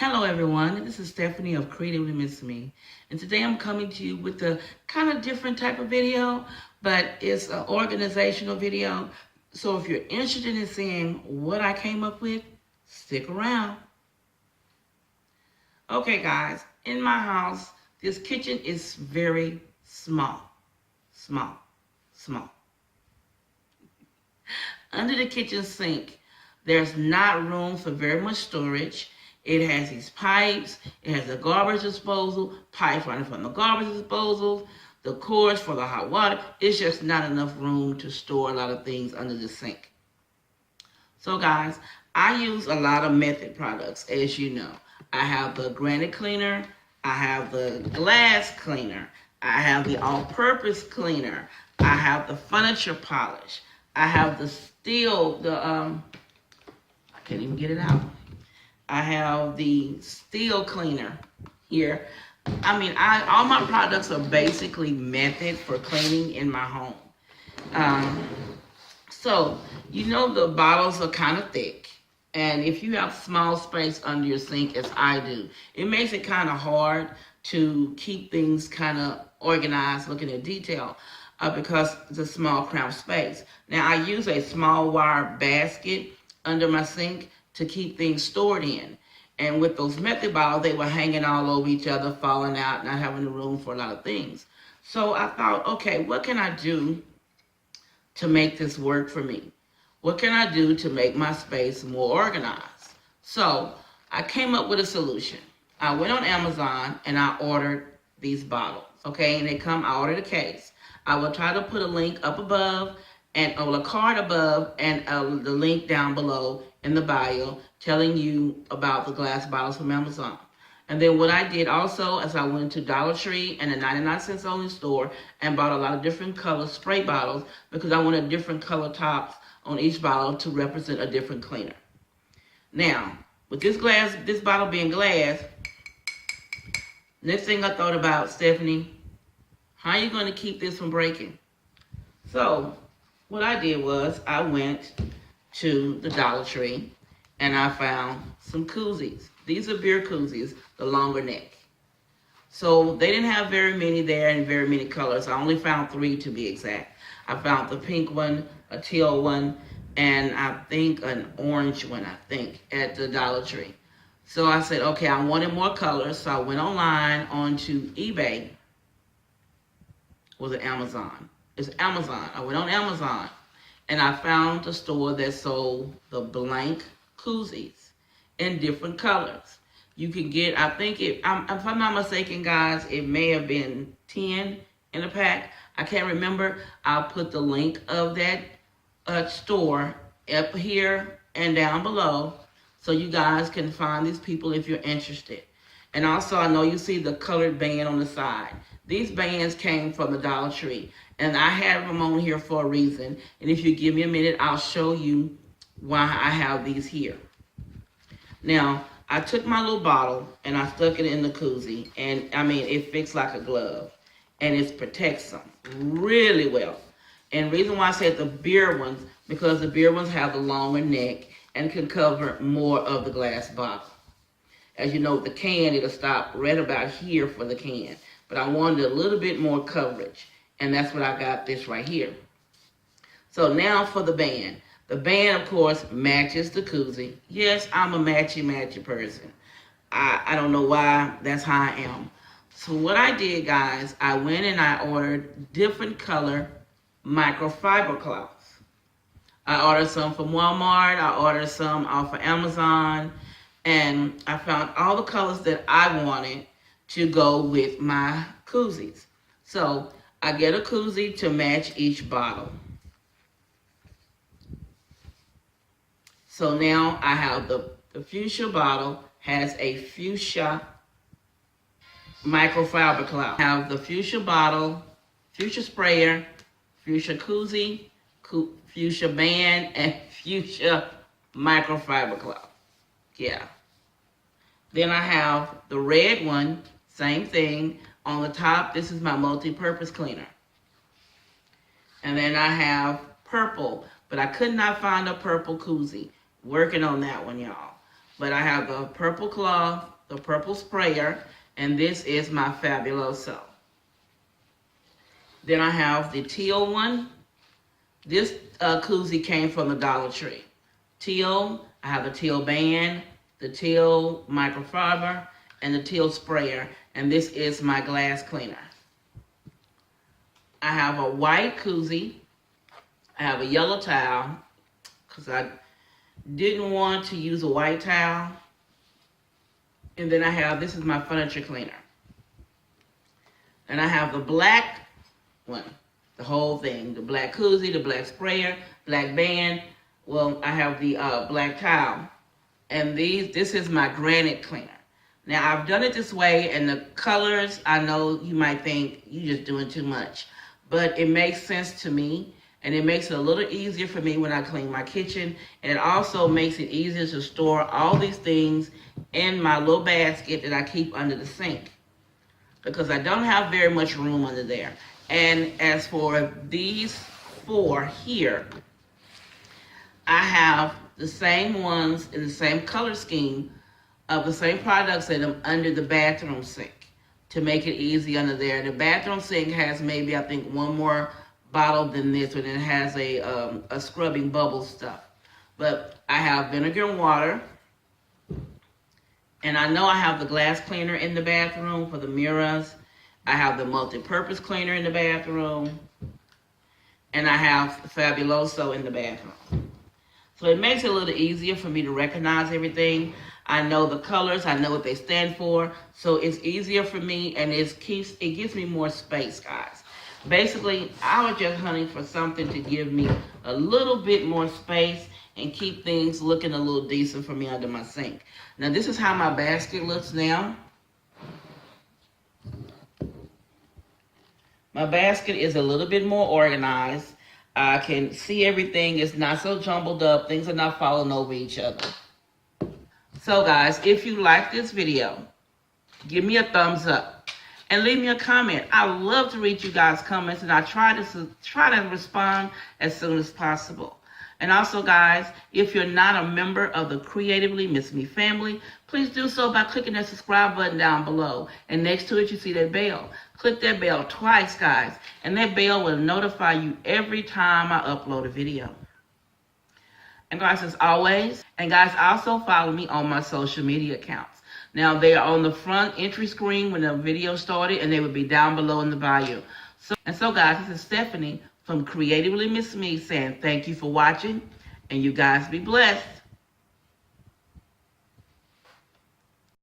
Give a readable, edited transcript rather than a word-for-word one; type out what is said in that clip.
Hello everyone, this is Stephanie of Creatively Miss Me, and today I'm coming to you with a kind of different type of video, but it's an organizational video. So if you're interested in seeing what I came up with, stick around. Okay guys, in my house, this kitchen is very small. Under the kitchen sink, there's not room for very much storage. It has these pipes, it has a garbage disposal, pipes running from the garbage disposal, the cords for the hot water. It's just not enough room to store a lot of things under the sink. So guys, I use a lot of Method products, as you know. I have the granite cleaner, I have the glass cleaner, I have the all-purpose cleaner, I have the furniture polish, I have the steel, I can't even get it out. I have the steel cleaner here. I mean, all my products are basically Method for cleaning in my home. So, you know the bottles are kind of thick. And if you have small space under your sink, as I do, it makes it kind of hard to keep things kind of organized, looking at detail, because it's a small cramped space. Now, I use a small wire basket under my sink to keep things stored in. And with those Method bottles, they were hanging all over each other, falling out, not having the room for a lot of things. So I thought, okay, what can I do to make this work for me? What can I do to make my space more organized? So I came up with a solution. I went on Amazon and I ordered these bottles, okay? And I ordered a case. I will try to put a link up above and a card above and the link down below in the bio telling you about the glass bottles from Amazon. And then what I did also is I went to Dollar Tree and a 99-cent only store and bought a lot of different color spray bottles because I wanted different color tops on each bottle to represent a different cleaner. Now, with this bottle being glass, next thing I thought about, Stephanie, how are you going to keep this from breaking? So what I did was I went to the Dollar Tree and I found some koozies. These are beer koozies, the longer neck. So they didn't have very many there and very many colors. I only found 3 to be exact. I found the pink one, a teal one, and I think an orange one, at the Dollar Tree. So I said, okay, I wanted more colors, so I went online onto eBay. Was it Amazon? It's Amazon. I went on Amazon and I found a store that sold the blank koozies in different colors. You can get, if I'm not mistaken, guys, it may have been 10 in a pack. I can't remember. I'll put the link of that store up here and down below so you guys can find these people if you're interested. And also, I know you see the colored band on the side. These bands came from the Dollar Tree, and I have them on here for a reason. And if you give me a minute, I'll show you why I have these here. Now, I took my little bottle and I stuck it in the koozie, and I mean, it fits like a glove, and it protects them really well. And the reason why I said the beer ones, because the beer ones have the longer neck and can cover more of the glass bottle. As you know, the can, it'll stop right about here for the can. But I wanted a little bit more coverage, and that's what I got this right here. So now for the band. The band, of course, matches the koozie. Yes, I'm a matchy person. I don't know why, that's how I am. So what I did, guys, I went and I ordered different color microfiber cloths. I ordered some from Walmart, I ordered some off of Amazon, and I found all the colors that I wanted to go with my koozies. So I get a koozie to match each bottle. So now I have the fuchsia bottle has a fuchsia microfiber cloth. I have the fuchsia bottle, fuchsia sprayer, fuchsia koozie, fuchsia band, and fuchsia microfiber cloth. Yeah. Then I have the red one, same thing. On the top, this is my multi-purpose cleaner. And then I have purple, but I could not find a purple koozie. Working on that one, y'all. But I have the purple cloth the purple sprayer, and this is my Fabuloso. Then I have the teal one. This koozie came from the Dollar Tree. Teal, I have the teal band, the teal microfiber, and the teal sprayer, and this is my glass cleaner. I have a white koozie. I have a yellow towel, because I didn't want to use a white towel. And then I have, this is my furniture cleaner. And I have the black one, the whole thing, the black koozie, the black sprayer, black band. Well, I have the black towel. And this is my granite cleaner. Now, I've done it this way, and the colors, I know you might think you're just doing too much. But it makes sense to me, and it makes it a little easier for me when I clean my kitchen. And it also makes it easier to store all these things in my little basket that I keep under the sink, because I don't have very much room under there. And as for these 4 here, I have the same ones in the same color scheme of the same products in them under the bathroom sink to make it easy under there. The bathroom sink has maybe, I think, one more bottle than this one. It has a scrubbing bubble stuff. But I have vinegar and water. And I know I have the glass cleaner in the bathroom for the mirrors. I have the multi-purpose cleaner in the bathroom. And I have Fabuloso in the bathroom. So it makes it a little easier for me to recognize everything. I know the colors, I know what they stand for, so it's easier for me, and it gives me more space, guys. Basically, I was just hunting for something to give me a little bit more space and keep things looking a little decent for me under my sink. Now, this is how my basket looks now. My basket is a little bit more organized. I can see everything. It's not so jumbled up. Things are not falling over each other. So guys, if you like this video, give me a thumbs up and leave me a comment. I love to read you guys' comments, and I try to respond as soon as possible. And also, guys, if you're not a member of the Creatively Miss Me family, please do so by clicking that subscribe button down below. And next to it, you see that bell. Click that bell twice, guys, and that bell will notify you every time I upload a video. And guys, as always, and guys, also follow me on my social media accounts. Now, they are on the front entry screen when the video started, and they will be down below in the bio. So guys, this is Stephanie from Creatively Miss Me saying thank you for watching, and you guys be blessed.